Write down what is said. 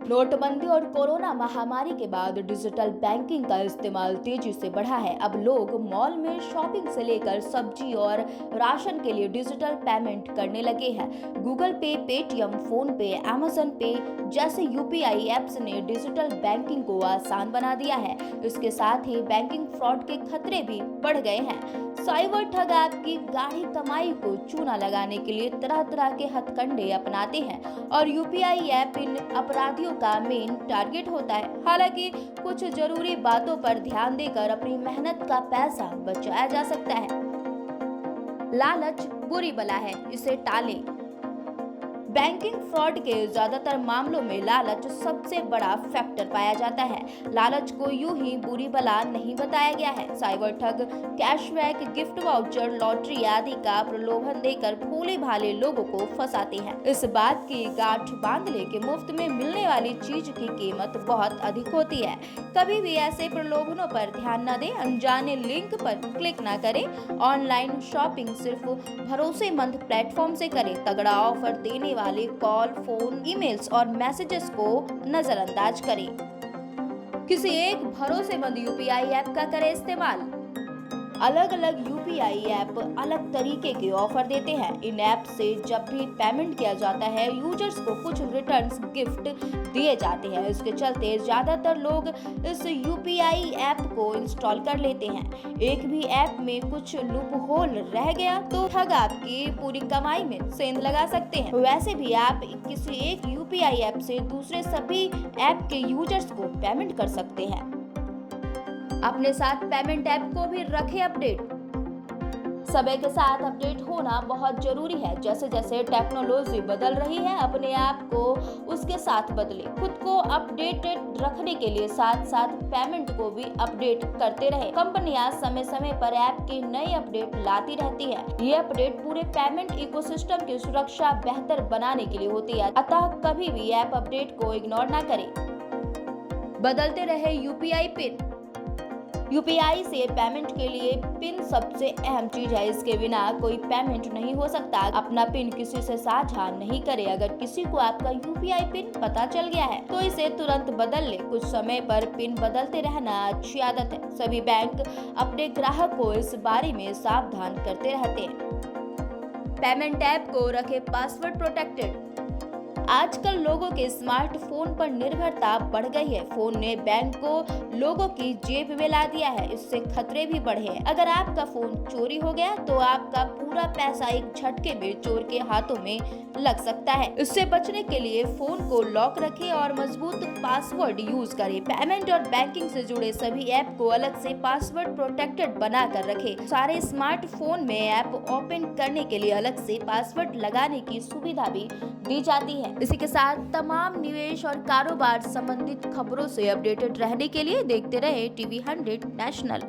नोटबंदी और कोरोना महामारी के बाद डिजिटल बैंकिंग का इस्तेमाल तेजी से बढ़ा है। अब लोग मॉल में शॉपिंग से लेकर सब्जी और राशन के लिए डिजिटल पेमेंट करने लगे हैं। गूगल पे, पेटीएम, फोन पे, अमेजन पे जैसे यूपीआई ऐप्स ने डिजिटल बैंकिंग को आसान बना दिया है। इसके साथ ही बैंकिंग फ्रॉड के खतरे भी बढ़ गए हैं। साइबर ठग आपकी गाढ़ी कमाई को चूना लगाने के लिए तरह तरह के हथकंडे अपनाते हैं और यूपीआई ऐप इन अपराधियों का मेन टारगेट होता है। हालांकि कुछ जरूरी बातों पर ध्यान देकर अपनी मेहनत का पैसा बचाया जा सकता है। लालच बुरी बला है, इसे टालें। बैंकिंग फ्रॉड के ज्यादातर मामलों में लालच सबसे बड़ा फैक्टर पाया जाता है। लालच को यूं ही बुरी बला नहीं बताया गया है। साइबर ठग कैशबैक, गिफ्ट वाउचर, लॉटरी आदि का प्रलोभन देकर भोले भाले लोगों को फंसाते हैं। इस बात की गांठ बांध ले कि मुफ्त में मिलने वाली चीज की कीमत बहुत अधिक होती है। कभी भी ऐसे प्रलोभनों पर ध्यान न दें, अनजाने लिंक पर क्लिक न करें। ऑनलाइन शॉपिंग सिर्फ भरोसेमंद प्लेटफॉर्म से करें। तगड़ा ऑफर देने वाले कॉल, फोन, ईमेल्स और मैसेजेस को नजरअंदाज करें। किसी एक भरोसेमंद यूपीआई ऐप का करें इस्तेमाल। अलग अलग यूपीआई ऐप अलग तरीके के ऑफर देते हैं। इन ऐप से जब भी पेमेंट किया जाता है, यूजर्स को कुछ रिटर्न्स गिफ्ट दिए जाते हैं। इसके चलते ज्यादातर लोग इस यूपीआई ऐप को इंस्टॉल कर लेते हैं। एक भी ऐप में कुछ लूप होल रह गया तो ठग आपकी पूरी कमाई में सेंध लगा सकते हैं। वैसे भी आप किसी एक यूपीआई ऐप से दूसरे सभी ऐप के यूजर्स को पेमेंट कर सकते हैं। अपने साथ पेमेंट ऐप को भी रखें अपडेट। समय के साथ अपडेट होना बहुत जरूरी है। जैसे जैसे टेक्नोलॉजी बदल रही है, अपने आप को उसके साथ बदले। खुद को अपडेटेड रखने के लिए साथ साथ पेमेंट को भी अपडेट करते रहे। कंपनियां समय समय पर ऐप की नई अपडेट लाती रहती है। ये अपडेट पूरे पेमेंट इकोसिस्टम की सुरक्षा बेहतर बनाने के लिए होती है। अतः कभी भी ऐप अपडेट को इग्नोर ना करें। बदलते रहे यूपीआई पिन। यूपीआई से पेमेंट के लिए पिन सबसे अहम चीज है। इसके बिना कोई पेमेंट नहीं हो सकता। अपना पिन किसी से साझा नहीं करें। अगर किसी को आपका यूपीआई पिन पता चल गया है तो इसे तुरंत बदल ले। कुछ समय पर पिन बदलते रहना अच्छी आदत है। सभी बैंक अपने ग्राहक को इस बारे में सावधान करते रहते हैं। पेमेंट ऐप को रखें पासवर्ड प्रोटेक्टेड। आजकल लोगों के स्मार्टफोन पर निर्भरता बढ़ गई है। फोन ने बैंक को लोगों की जेब में ला दिया है। इससे खतरे भी बढ़े हैं। अगर आपका फोन चोरी हो गया तो आपका पूरा पैसा एक झटके में चोर के हाथों में लग सकता है। इससे बचने के लिए फोन को लॉक रखें और मजबूत पासवर्ड यूज करें। पेमेंट और बैंकिंग से जुड़े सभी ऐप को अलग से पासवर्ड प्रोटेक्टेड बना कर रखें। सारे स्मार्टफोन में ऐप ओपन करने के लिए अलग से पासवर्ड लगाने की सुविधा भी दी जाती है। इसी के साथ तमाम निवेश और कारोबार संबंधित खबरों से अपडेटेड रहने के लिए देखते रहे टीवी 100 नेशनल।